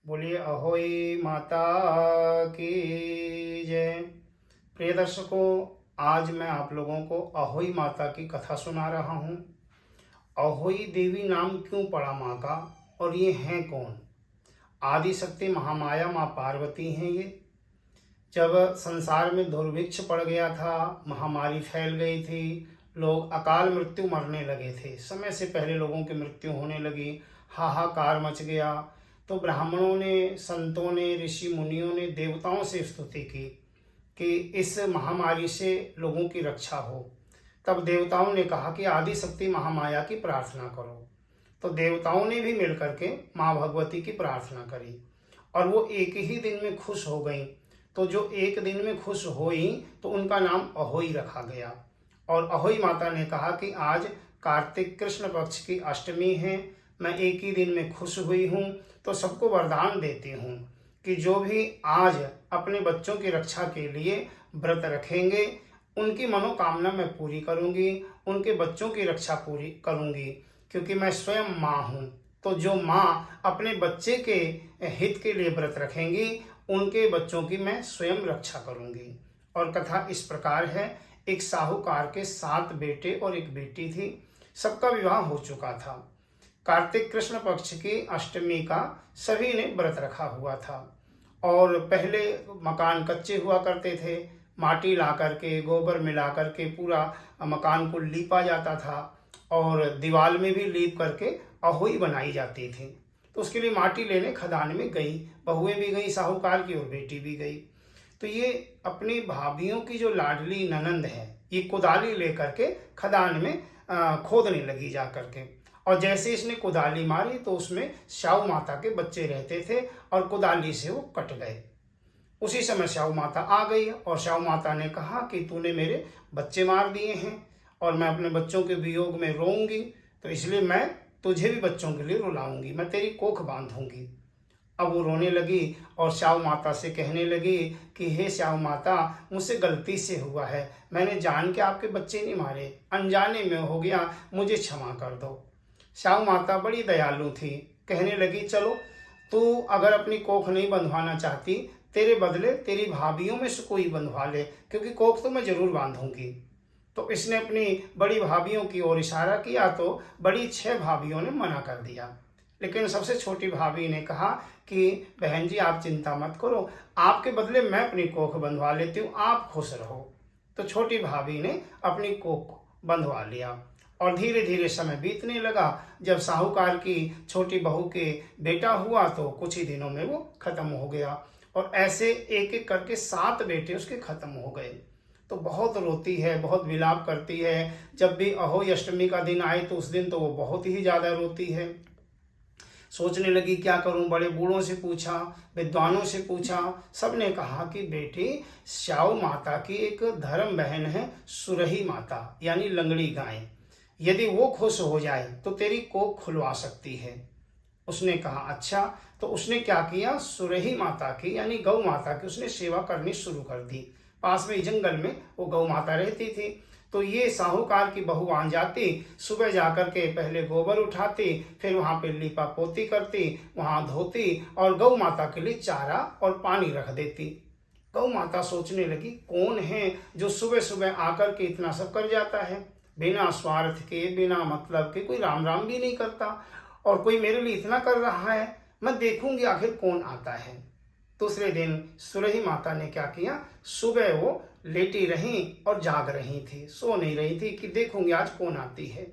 बोलिए अहोई माता की जय। प्रिय दर्शकों, आज मैं आप लोगों को अहोई माता की कथा सुना रहा हूँ। अहोई देवी नाम क्यों पड़ा माँ का, और ये हैं कौन? आदि शक्ति महामाया माँ पार्वती हैं ये। जब संसार में दुर्भिक्ष पड़ गया था, महामारी फैल गई थी, लोग अकाल मृत्यु मरने लगे थे, समय से पहले लोगों की मृत्यु होने लगी, हाहाकार मच गया। तो ब्राह्मणों ने, संतों ने, ऋषि मुनियों ने देवताओं से स्तुति की कि इस महामारी से लोगों की रक्षा हो। तब देवताओं ने कहा कि आदि शक्ति महामाया की प्रार्थना करो। तो देवताओं ने भी मिलकर के माँ भगवती की प्रार्थना करी और वो एक ही दिन में खुश हो गई। तो जो एक दिन में खुश हुई तो उनका नाम अहोई रखा गया। और अहोई माता ने कहा कि आज कार्तिक कृष्ण पक्ष की अष्टमी है, मैं एक ही दिन में खुश हुई हूँ, तो सबको वरदान देती हूँ कि जो भी आज अपने बच्चों की रक्षा के लिए व्रत रखेंगे, उनकी मनोकामना मैं पूरी करूँगी, उनके बच्चों की रक्षा पूरी करूँगी, क्योंकि मैं स्वयं माँ हूँ। तो जो माँ अपने बच्चे के हित के लिए व्रत रखेंगी, उनके बच्चों की मैं स्वयं रक्षा करूँगी। और कथा इस प्रकार है। एक साहूकार के 7 बेटे और एक बेटी थी। सबका विवाह हो चुका था। कार्तिक कृष्ण पक्ष की अष्टमी का सभी ने व्रत रखा हुआ था। और पहले मकान कच्चे हुआ करते थे, माटी ला करके, गोबर मिला करके पूरा मकान को लीपा जाता था और दीवार में भी लीप करके अहोई बनाई जाती थी। तो उसके लिए माटी लेने खदान में गई, बहुएं भी गई साहूकार की और बेटी भी गई। तो ये अपनी भाभीियों की जो लाडली ननंद है, ये कुदाली लेकर के खदान में खोदने लगी जा करके। और जैसे इसने कुदाली मारी तो उसमें श्याऊ माता के बच्चे रहते थे और कुदाली से वो कट गए। उसी समय श्याऊ माता आ गई और श्याऊ माता ने कहा कि तूने मेरे बच्चे मार दिए हैं और मैं अपने बच्चों के वियोग में रोऊंगी, तो इसलिए मैं तुझे भी बच्चों के लिए रुलाऊंगी, मैं तेरी कोख बांधूंगी। अब वो रोने लगी और श्याऊ माता से कहने लगी कि हे श्याऊ माता, मुझसे गलती से हुआ है, मैंने जान के आपके बच्चे नहीं मारे, अनजाने में हो गया, मुझे क्षमा कर दो। श्याऊ माता बड़ी दयालु थी, कहने लगी चलो तू अगर अपनी कोख नहीं बंधवाना चाहती, तेरे बदले तेरी भाभीियों में से कोई बंधवा ले, क्योंकि कोख तो मैं जरूर बांधूंगी। तो इसने अपनी बड़ी भाभीियों की ओर इशारा किया तो बड़ी 6 भाभीियों ने मना कर दिया। लेकिन सबसे छोटी भाभी ने कहा कि बहन जी आप चिंता मत करो, आपके बदले मैं अपनी कोख बंधवा लेती हूँ, आप खुश रहो। तो छोटी भाभी ने अपनी कोख बंधवा लिया और धीरे धीरे समय बीतने लगा। जब साहूकार की छोटी बहू के बेटा हुआ तो कुछ ही दिनों में वो खत्म हो गया। और ऐसे एक एक करके 7 बेटे उसके खत्म हो गए। तो बहुत रोती है, बहुत विलाप करती है। जब भी अहोई अष्टमी का दिन आए तो उस दिन तो वो बहुत ही ज़्यादा रोती है। सोचने लगी क्या करूं, बड़े बूढ़ों से पूछा, विद्वानों से पूछा, सबने कहा कि बेटी श्याऊ माता की एक धर्म बहन है सुरही माता, यानी लंगड़ी गाय, यदि वो खुश हो जाए तो तेरी कोख खुलवा सकती है। उसने कहा अच्छा। तो उसने क्या किया, सुरही माता की यानी गौ माता की उसने सेवा करनी शुरू कर दी। पास में जंगल में वो गौ माता रहती थी। तो ये साहूकार की बहू वहां जाती, सुबह जाकर के पहले गोबर उठाती, फिर वहां पे लीपा पोती करती, वहां धोती और गौ माता के लिए चारा और पानी रख देती। गौ माता सोचने लगी कौन है जो सुबह सुबह आकर के इतना सब कर जाता है, बिना स्वार्थ के, बिना मतलब के, कोई राम राम भी नहीं करता और कोई मेरे लिए इतना कर रहा है, मैं देखूंगी आखिर कौन आता है। दूसरे दिन सुरही माता ने क्या किया, सुबह वो लेटी रही और जाग रही थी, सो नहीं रही थी कि देखूंगी आज कौन आती है।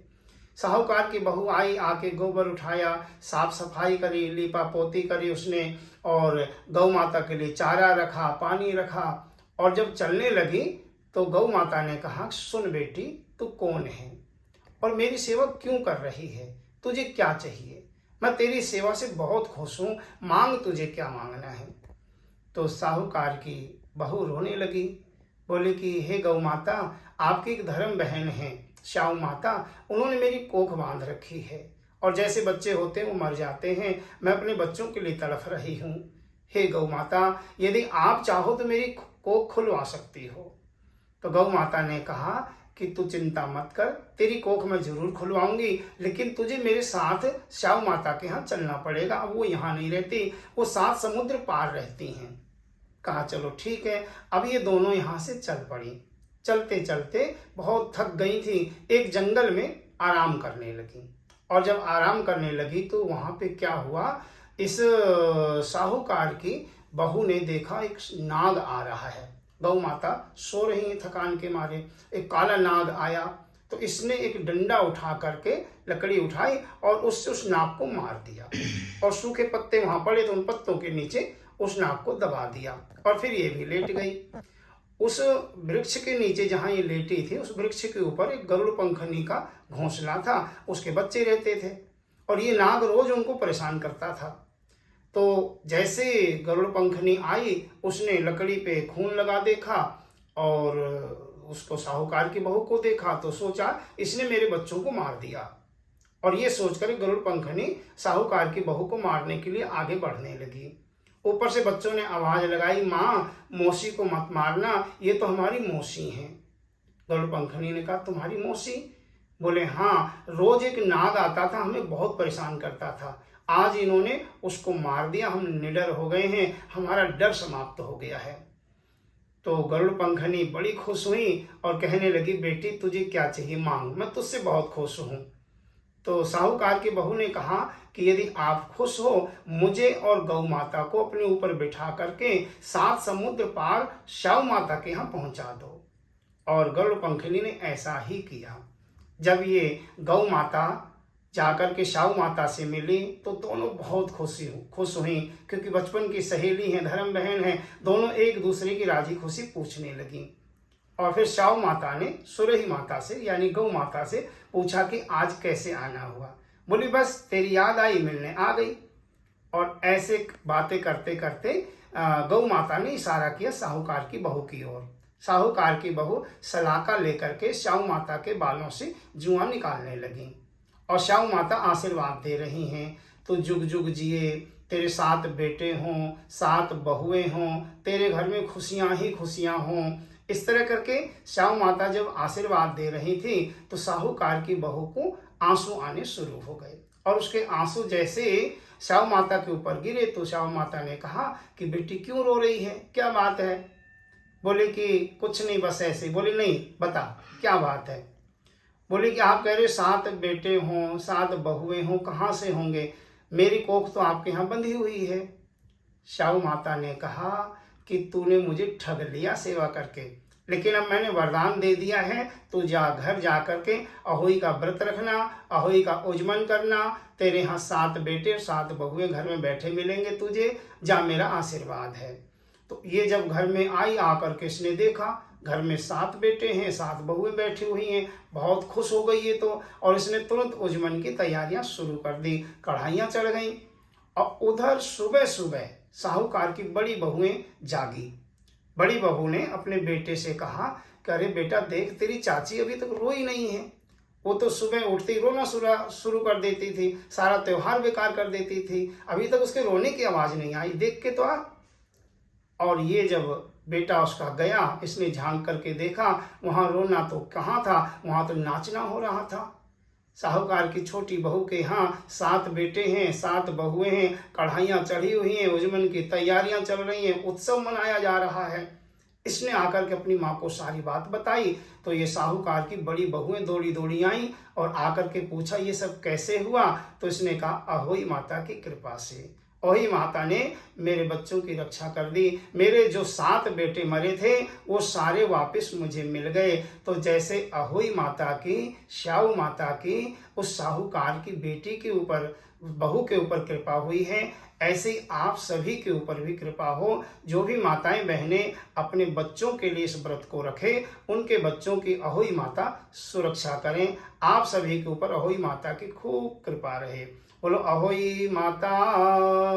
साहूकार की बहू आई, आके गोबर उठाया, साफ सफाई करी, लीपा पोती करी उसने और गौ माता के लिए चारा रखा, पानी रखा। और जब चलने लगी तो गौ माता ने कहा सुन बेटी, तू कौन है और मेरी सेवा क्यों कर रही है, तुझे क्या चाहिए, मैं तेरी सेवा से बहुत खुश हूँ, मांग तुझे क्या मांगना है। तो साहूकार की बहू रोने लगी, बोली कि हे गौ माता, आपकी एक धर्म बहन है श्याऊ माता, उन्होंने मेरी कोख बांध रखी है और जैसे बच्चे होते हैं वो मर जाते हैं, मैं अपने बच्चों के लिए तड़फ रही हूँ। हे गौ माता, यदि आप चाहो तो मेरी कोख खुलवा सकती हो। तो गौ माता ने कहा कि तू चिंता मत कर, तेरी कोख मैं जरूर खुलवाऊंगी, लेकिन तुझे मेरे साथ स्याऊ माता के यहाँ चलना पड़ेगा। अब वो यहाँ नहीं रहती, वो 7 समुद्र पार रहती हैं। कहा चलो ठीक है। अब ये दोनों यहाँ से चल पड़ी। चलते चलते बहुत थक गई थी, एक जंगल में आराम करने लगी। और जब आराम करने लगी तो वहाँ पे क्या हुआ, इस साहूकार की बहू ने देखा एक नाग आ रहा है। गौ माता सो रही है थकान के मारे, एक काला नाग आया तो इसने एक डंडा उठा करके लकड़ी उठाई और उससे उस नाग को मार दिया। और सूखे पत्ते वहां पड़े तो उन पत्तों के नीचे उस नाग को दबा दिया और फिर ये भी लेट गई। उस वृक्ष के नीचे जहां ये लेटी थी, उस वृक्ष के ऊपर एक गरुड़ पंखनी का घोंसला था, उसके बच्चे रहते थे और ये नाग रोज उनको परेशान करता था। तो जैसे गरुड़ पंखनी आई, उसने लकड़ी पे खून लगा देखा और उसको साहूकार की बहू को देखा तो सोचा इसने मेरे बच्चों को मार दिया। और ये सोचकर गरुड़ पंखनी साहूकार की बहू को मारने के लिए आगे बढ़ने लगी। ऊपर से बच्चों ने आवाज लगाई, माँ मौसी को मत मारना, ये तो हमारी मौसी हैं। गरुड़ पंखनी ने कहा तुम्हारी मौसी? बोले हाँ, रोज एक नाग आता था, हमें बहुत परेशान करता था, आज इन्होंने उसको मार दिया, हम निडर हो गए हैं, हमारा डर समाप्त हो गया है। तो गरुड़ पंखनी बड़ी खुश हुई और कहने लगी बेटी तुझे क्या चाहिए मांग, मैं तुझसे बहुत खुश हूँ। तो साहूकार की बहू ने कहा कि यदि आप खुश हो, मुझे और गौ माता को अपने ऊपर बिठा करके 7 समुद्र पार स्याऊ माता के यहाँ पहुंचा दो। और गरुड़ पंखनी ने ऐसा ही किया। जब ये गौ माता जाकर के स्याऊ माता से मिली तो दोनों बहुत खुश हुई, क्योंकि बचपन की सहेली हैं, धर्म बहन हैं, दोनों एक दूसरे की राजी खुशी पूछने लगी। और फिर स्याऊ माता ने सुरही माता से यानी गौ माता से पूछा कि आज कैसे आना हुआ। बोली बस तेरी याद आई, मिलने आ गई। और ऐसे बातें करते करते गौ माता ने इशारा किया साहूकार की बहू की ओर। साहूकार की बहू सलाका लेकर के स्याऊ माता के बालों से जुआं निकालने लगी और स्याऊ माता आशीर्वाद दे रही हैं, तो जुग जुग जिए, तेरे 7 बेटे हों, 7 बहुएं हों, तेरे घर में खुशियां ही खुशियां हों। इस तरह करके स्याऊ माता जब आशीर्वाद दे रही थी तो साहूकार की बहू को आंसू आने शुरू हो गए। और उसके आंसू जैसे स्याऊ माता के ऊपर गिरे तो स्याऊ माता ने कहा कि बेटी क्यों रो रही है, क्या बात है? बोले कि कुछ नहीं, बस ऐसे। बोले नहीं, बता क्या बात है? बोले कि आप कह रहे 7 बेटे हों, 7 बहुएं हों, कहाँ से होंगे? मेरी कोख तो आपके यहाँ बंधी हुई है। स्याऊ माता ने कहा कि तूने मुझे ठग लिया सेवा करके, लेकिन अब मैंने वरदान दे दिया है, तू जा घर जा करके अहोई का व्रत रखना, अहोई का उजमन करना, तेरे यहाँ 7 बेटे 7 बहुएं घर में बैठे मिलेंगे तुझे, जा मेरा आशीर्वाद है। तो ये जब घर में आई, आकर के इसने देखा घर में 7 बेटे हैं, 7 बहुएं बैठी हुई हैं, बहुत खुश हो गई ये तो। और इसने तुरंत उजमन की तैयारियां शुरू कर दी, कढ़ाइयाँ चढ़ गईं। और उधर सुबह सुबह साहूकार की बड़ी बहुएं जागी। बड़ी बहू ने अपने बेटे से कहा कि अरे बेटा देख, तेरी चाची अभी तक रोई नहीं है, वो तो सुबह उठती रोना शुरू कर देती थी, सारा त्योहार बेकार कर देती थी, अभी तक उसके रोने की आवाज नहीं आई, देख के तो आ। और ये जब बेटा उसका गया, इसने झांक करके देखा, वहां रोना तो कहाँ था, वहां तो नाचना हो रहा था। साहूकार की छोटी बहू के यहाँ 7 बेटे हैं, 7 बहुएं हैं, कढ़ाइयाँ चढ़ी हुई हैं, उजमन की तैयारियां चल रही हैं, उत्सव मनाया जा रहा है। इसने आकर के अपनी माँ को सारी बात बताई तो ये साहूकार की बड़ी बहुएं दौड़ी दौड़ी आई और आकर के पूछा ये सब कैसे हुआ? तो इसने कहा अहोई माता की कृपा से, अहोई माता ने मेरे बच्चों की रक्षा कर दी, मेरे जो 7 बेटे मरे थे वो सारे वापस मुझे मिल गए। तो जैसे अहोई माता की, स्याऊ माता की उस साहूकार की बेटी के ऊपर, बहू के ऊपर कृपा हुई है, ऐसे ही आप सभी के ऊपर भी कृपा हो। जो भी माताएं बहनें अपने बच्चों के लिए इस व्रत को रखें, उनके बच्चों की अहोई माता सुरक्षा करें। आप सभी के ऊपर अहोई माता की खूब कृपा रहे। बोलो अहोई माता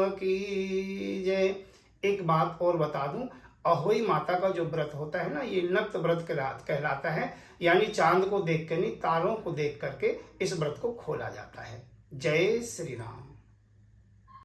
की जय। एक बात और बता दूं, अहोई माता का जो व्रत होता है ना, ये नक्त व्रत कहलाता है, यानी चांद को देख कर नहीं, तारों को देख करके इस व्रत को खोला जाता है। जय श्री राम।